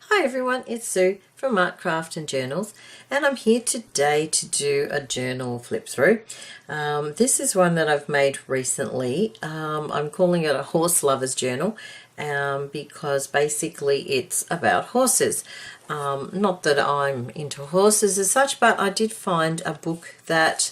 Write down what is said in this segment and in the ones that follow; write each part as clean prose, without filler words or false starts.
Hi everyone, it's Sue from Art, Craft and Journals, and I'm here today to do a journal flip through. This is one that I've made recently. I'm calling it a horse lover's journal because basically it's about horses. Not that I'm into horses as such, but I did find a book that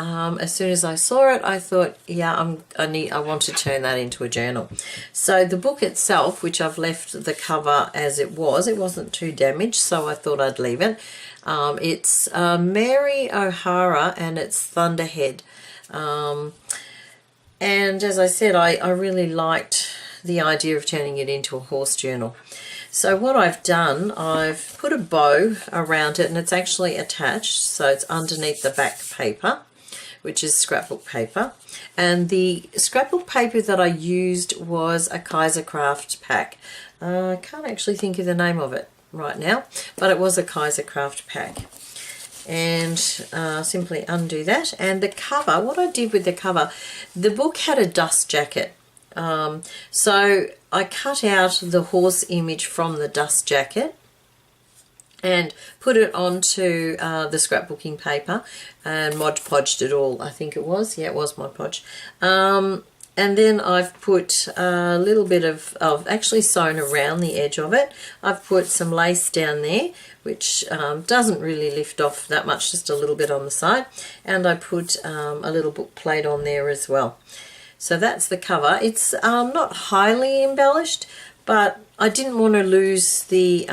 as soon as I saw it, I thought, yeah, I want to turn that into a journal. So the book itself, which I've left the cover as it wasn't too damaged, so I thought I'd leave it. It's Mary O'Hara and it's Thunderhead. And as I said, I really liked the idea of turning it into a horse journal. So what I've done, I've put a bow around it and it's actually attached, so it's underneath the back paper, which is scrapbook paper. And the scrapbook paper that I used was a Kaiser Craft pack. I can't actually think of the name of it right now, but it was a Kaiser Craft pack. And simply undo that. And the cover, what I did with the cover, the book had a dust jacket. So I cut out the horse image from the dust jacket and put it onto the scrapbooking paper and Mod Podged it all, I think it was. Yeah, it was Mod Podge. And then I've put a little bit of actually sewn around the edge of it. I've put some lace down there, which doesn't really lift off that much, just a little bit on the side. And I put a little book plate on there as well. So that's the cover. It's not highly embellished, but I didn't want to lose the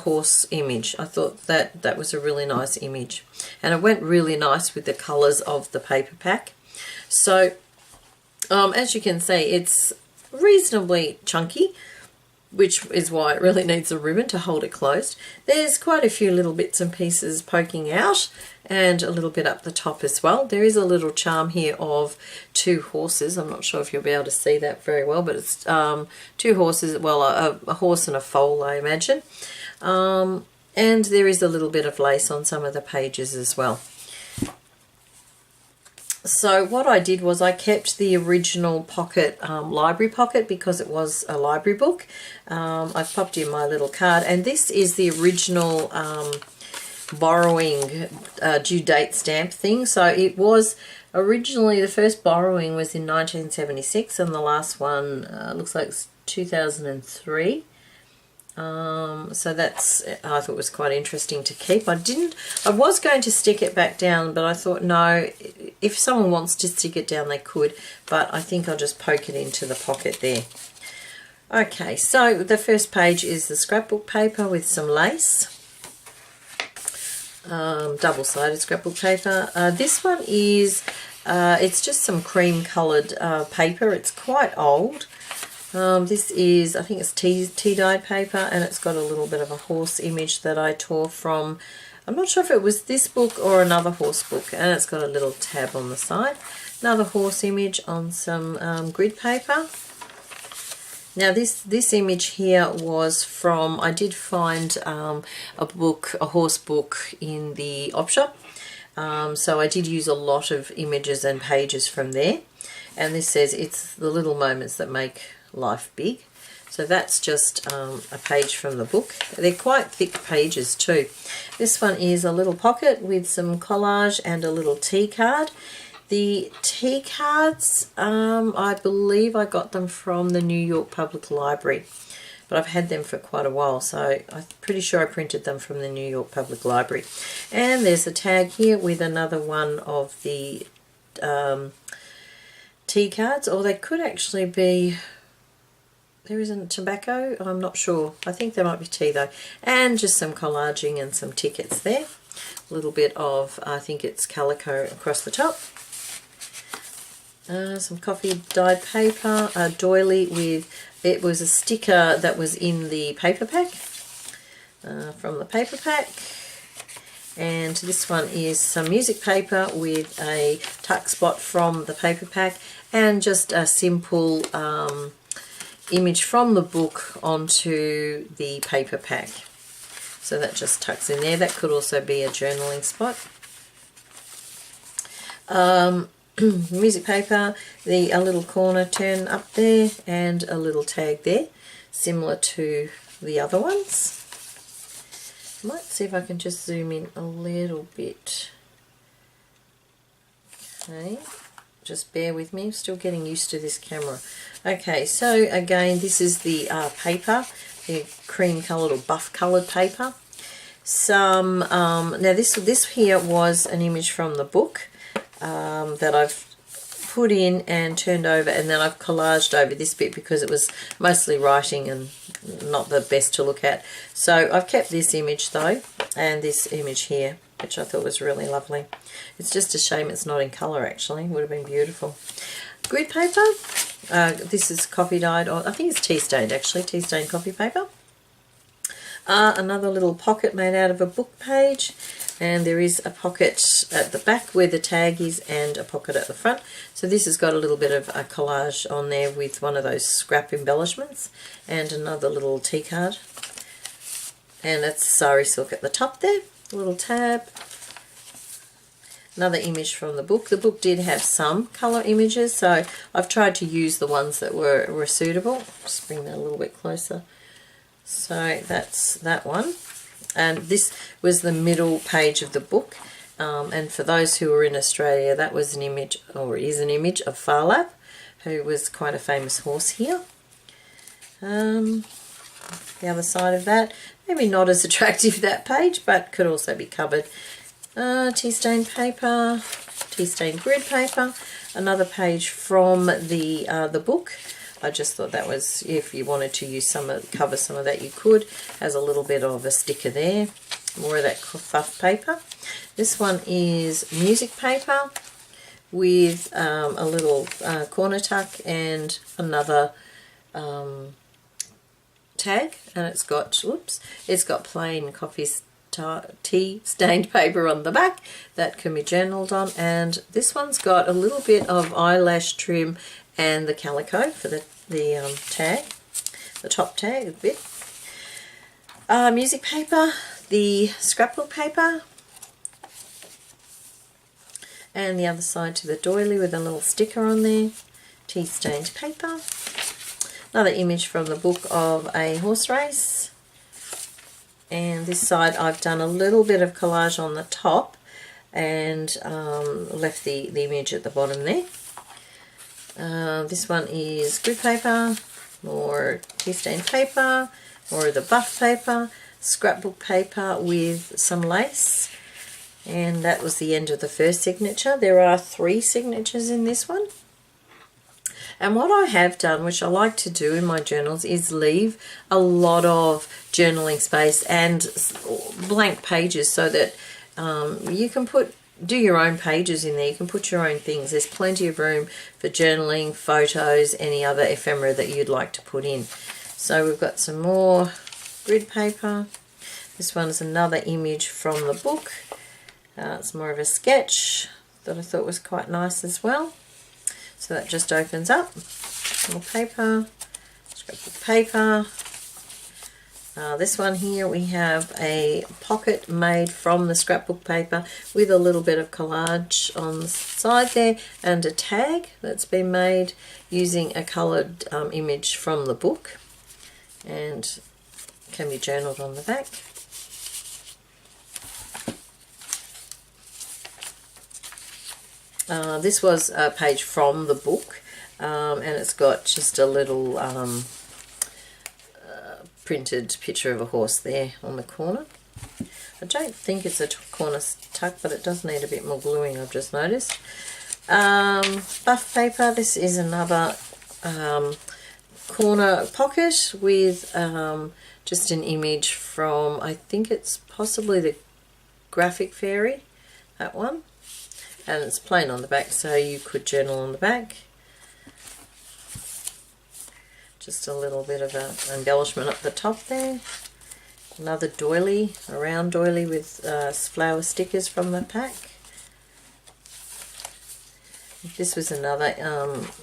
horse image. I thought that was a really nice image. And it went really nice with the colours of the paper pack. So as you can see, it's reasonably chunky, which is why it really needs a ribbon to hold it closed. There's quite a few little bits and pieces poking out and a little bit up the top as well. There is a little charm here of two horses. I'm not sure if you'll be able to see that very well, but it's two horses, well, a horse and a foal, I imagine. And there is a little bit of lace on some of the pages as well. So what I did was I kept the original pocket, library pocket, because it was a library book. I've popped in my little card, and this is the original borrowing due date stamp thing. So it was originally, the first borrowing was in 1976 and the last one looks like it's 2003. So that's, I thought was quite interesting to keep. I was going to stick it back down, but I thought no, if someone wants to stick it down they could, but I think I'll just poke it into the pocket there. Okay, so the first page is the scrapbook paper with some lace, double-sided scrapbook paper. This one is, it's just some cream coloured paper. It's quite old. This is, I think it's tea-dyed paper, and it's got a little bit of a horse image that I tore from, I'm not sure if it was this book or another horse book, and it's got a little tab on the side. Another horse image on some grid paper. Now this image here was from, I did find a horse book in the op shop, so I did use a lot of images and pages from there, and this says it's the little moments that make life big. So that's just a page from the book. They're quite thick pages too. This one is a little pocket with some collage and a little tea card. The tea cards, I believe I got them from the New York Public Library, but I've had them for quite a while, so I'm pretty sure I printed them from the New York Public Library. And there's a tag here with another one of the tea cards, or they could actually be, there isn't tobacco, I'm not sure. I think there might be tea though. And just some collaging and some tickets there. A little bit of, I think it's calico across the top. Some coffee dyed paper, a doily with, it was a sticker that was in the paper pack, from the paper pack. And this one is some music paper with a tuck spot from the paper pack, and just a simple image from the book onto the paper pack. So that just tucks in there. That could also be a journaling spot. Music paper, a little corner turn up there, and a little tag there, similar to the other ones. Might see if I can just zoom in a little bit. Okay, just bear with me, I'm still getting used to this camera. Okay, so again, this is the paper, the cream coloured or buff coloured paper. Some now this here was an image from the book that I've put in and turned over, and then I've collaged over this bit because it was mostly writing and not the best to look at. So I've kept this image though, and this image here, which I thought was really lovely. It's just a shame it's not in colour actually, it would have been beautiful. Grid paper, this is coffee dyed, or I think it's tea stained actually, tea stained coffee paper. Another little pocket made out of a book page, and there is a pocket at the back where the tag is and a pocket at the front. So this has got a little bit of a collage on there with one of those scrap embellishments, and another little tea card, and it's sari silk at the top there, a little tab. Another image from the book. The book did have some colour images, so I've tried to use the ones that were suitable. Just bring that a little bit closer. So that's that one, and this was the middle page of the book, and for those who were in Australia, that was an image, or is an image, of Farlap, who was quite a famous horse here. The other side of that, maybe not as attractive, that page, but could also be covered. Tea stained paper, tea stained grid paper, another page from the book. I just thought that was, if you wanted to use cover some of that, you could. Has a little bit of a sticker there, more of that fluff paper. This one is music paper with a little corner tuck and another tag, and it's got, whoops, it's got plain tea stained paper on the back that can be journaled on, and this one's got a little bit of eyelash trim and the calico for the tag, the top tag a bit. Music paper, the scrapbook paper, and the other side to the doily with a little sticker on there, tea stained paper. Another image from the book of a horse race, and this side I've done a little bit of collage on the top and left the image at the bottom there. This one is grid paper, more tea stained paper, more of the buff paper, scrapbook paper with some lace, and that was the end of the first signature. There are 3 signatures in this one. And what I have done, which I like to do in my journals, is leave a lot of journaling space and blank pages so that you can do your own pages in there. You can put your own things. There's plenty of room for journaling, photos, any other ephemera that you'd like to put in. So we've got some more grid paper. This one's another image from the book. It's more of a sketch that I thought was quite nice as well. So that just opens up. More paper, scrapbook paper. This one here, we have a pocket made from the scrapbook paper with a little bit of collage on the side there, and a tag that's been made using a coloured image from the book, and can be journaled on the back. This was a page from the book, and it's got just a little printed picture of a horse there on the corner. I don't think it's a corner tuck, but it does need a bit more gluing, I've just noticed. Buff paper, this is another corner pocket with just an image from, I think it's possibly the Graphic Fairy, that one. And it's plain on the back, so you could journal on the back. Just a little bit of an embellishment up the top there. Another doily, a round doily with flower stickers from the pack. This was another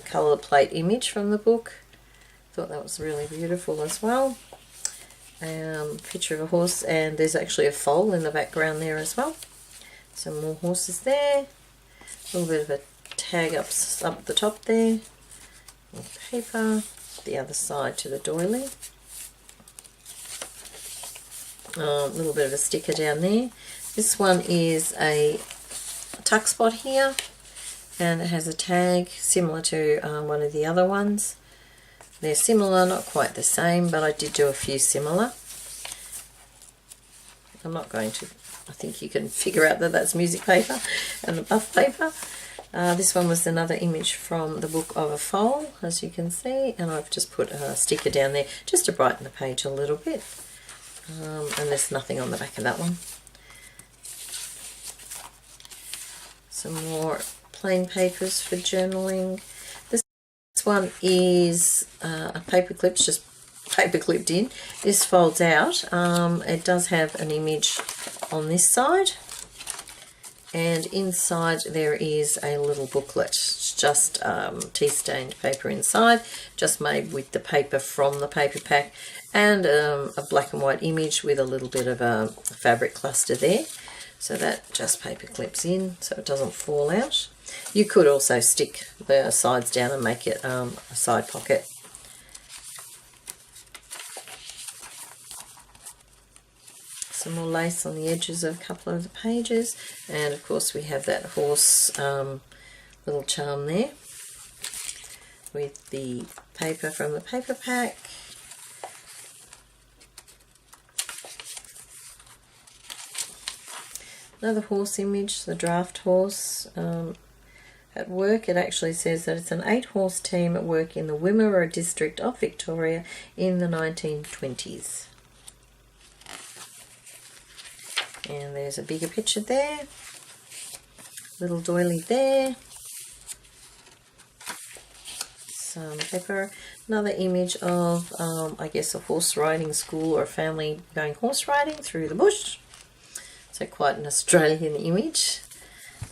colour plate image from the book. Thought that was really beautiful as well. Picture of a horse, and there's actually a foal in the background there as well. Some more horses there. A little bit of a tag up the top there. More paper. The other side to the doily. A little bit of a sticker down there. This one is a tuck spot here, and it has a tag similar to one of the other ones. They're similar, not quite the same, but I did do a few similar. I'm not going to, I think you can figure out that that's music paper and the buff paper. This one was another image from the book of a foal, as you can see, and I've just put a sticker down there just to brighten the page a little bit. And there's nothing on the back of that one. Some more plain papers for journaling. This one is a paper clip, just paper clipped in. This folds out. It does have an image on this side, and inside there is a little booklet. It's just tea stained paper inside, just made with the paper from the paper pack, and a black and white image with a little bit of a fabric cluster there. So that just paper clips in so it doesn't fall out. You could also stick the sides down and make it a side pocket. Some more lace on the edges of a couple of the pages, and of course we have that horse little charm there with the paper from the paper pack. Another horse image, the draft horse. At work, it actually says that it's an 8-horse team at work in the Wimmera district of Victoria in the 1920s. And there's a bigger picture there, little doily there, some paper, another image of, I guess, a horse riding school or a family going horse riding through the bush. So quite an Australian image.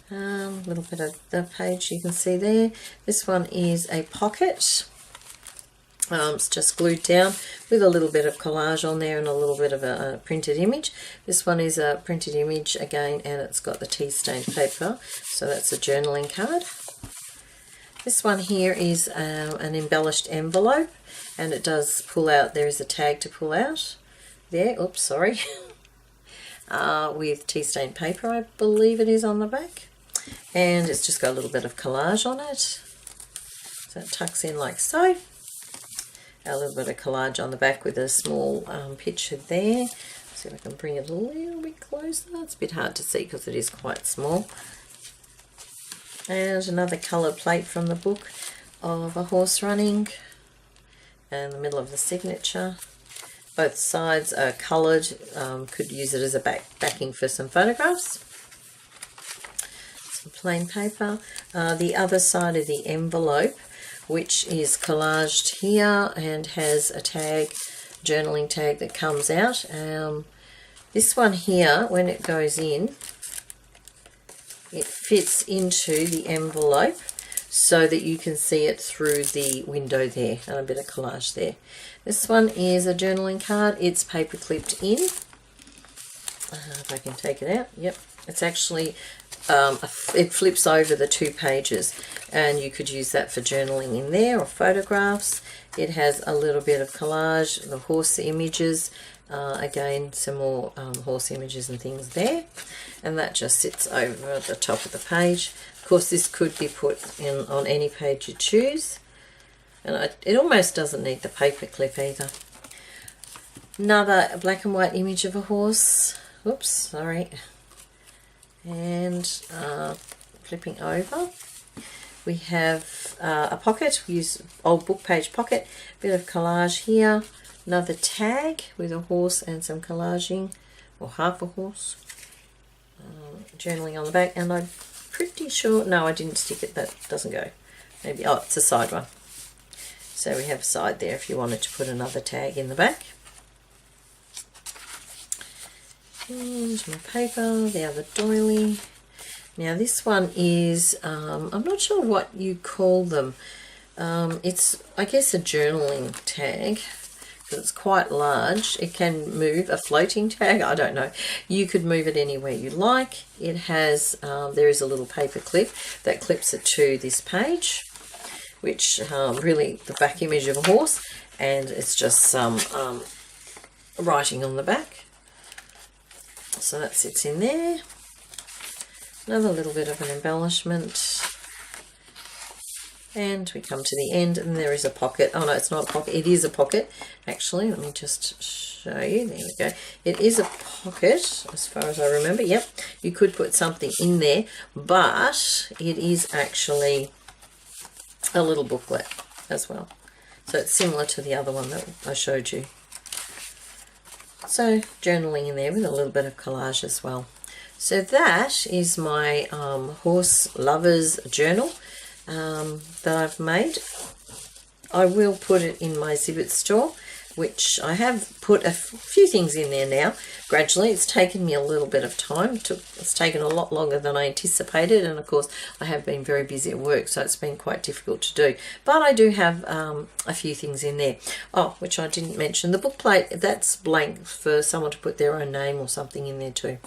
A little bit of the page you can see there. This one is a pocket. It's just glued down with a little bit of collage on there and a little bit of a printed image. This one is a printed image again, and it's got the tea stained paper, so that's a journaling card. This one here is an embellished envelope, and it does pull out. There is a tag to pull out there. Oops, sorry. With tea stained paper, I believe it is, on the back, and it's just got a little bit of collage on it, so it tucks in like so. A little bit of collage on the back with a small picture there. Let's see if I can bring it a little bit closer. It's a bit hard to see because it is quite small. And another coloured plate from the book of a horse running, and the middle of the signature. Both sides are coloured. Could use it as a backing for some photographs. Some plain paper. The other side of the envelope, which is collaged here and has a tag, journaling tag that comes out. This one here, when it goes in, it fits into the envelope so that you can see it through the window there, and a bit of collage there. This one is a journaling card. It's paper clipped in. If I can take it out. Yep, it's actually, it flips over the 2 pages, and you could use that for journaling in there, or photographs. It has a little bit of collage, the horse images, again some more horse images and things there, and that just sits over the top of the page. Of course, this could be put in on any page you choose, and it almost doesn't need the paper clip either. Another black and white image of a horse. Oops, sorry. And flipping over, we have a pocket. We use old book page pocket. Bit of collage here. Another tag with a horse and some collaging, or half a horse. Journaling on the back, and I'm pretty sure, no, I didn't stick it. That doesn't go. Maybe, oh, it's a side one. So we have a side there if you wanted to put another tag in the back. And my paper, the other doily. Now this one is, I'm not sure what you call them. It's, I guess, a journaling tag, because it's quite large. It can move, a floating tag, I don't know. You could move it anywhere you like. It has, there is a little paper clip that clips it to this page, which really the back image of a horse, and it's just some writing on the back. So that sits in there. Another little bit of an embellishment. And we come to the end, and there is a pocket. Oh no, it's not a pocket, it is a pocket. Actually, let me just show you. There we go. It is a pocket, as far as I remember. Yep, you could put something in there, but it is actually a little booklet as well. So it's similar to the other one that I showed you. So journaling in there with a little bit of collage as well. So that is my horse lovers journal that I've made. I will put it in my Zibbet store, which I have put a few things in there now. Gradually, it's taken me a little bit of time. It's taken a lot longer than I anticipated, and of course I have been very busy at work, so it's been quite difficult to do. But I do have a few things in there. Oh, which I didn't mention, the book plate, that's blank for someone to put their own name or something in there too.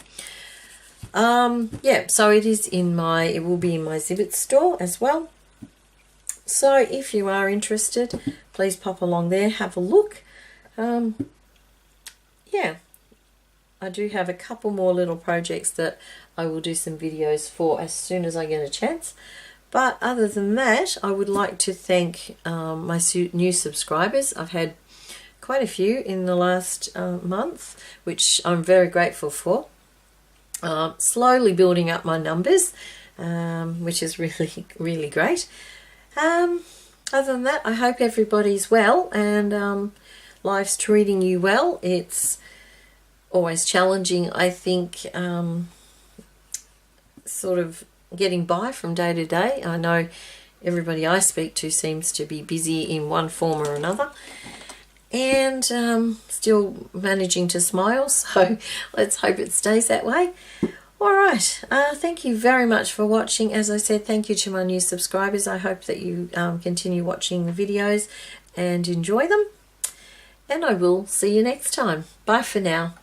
Yeah, so it will be in my Zibbet store as well. So if you are interested, please pop along there, have a look. Yeah, I do have a couple more little projects that I will do some videos for as soon as I get a chance. But other than that, I would like to thank my new subscribers. I've had quite a few in the last month, which I'm very grateful for. Slowly building up my numbers, which is really great. Other than that, I hope everybody's well and life's treating you well. It's always challenging, I think, sort of getting by from day to day. I know everybody I speak to seems to be busy in one form or another, and still managing to smile, so let's hope it stays that way. Alright, thank you very much for watching. As I said, thank you to my new subscribers. I hope that you continue watching the videos and enjoy them, and I will see you next time. Bye for now.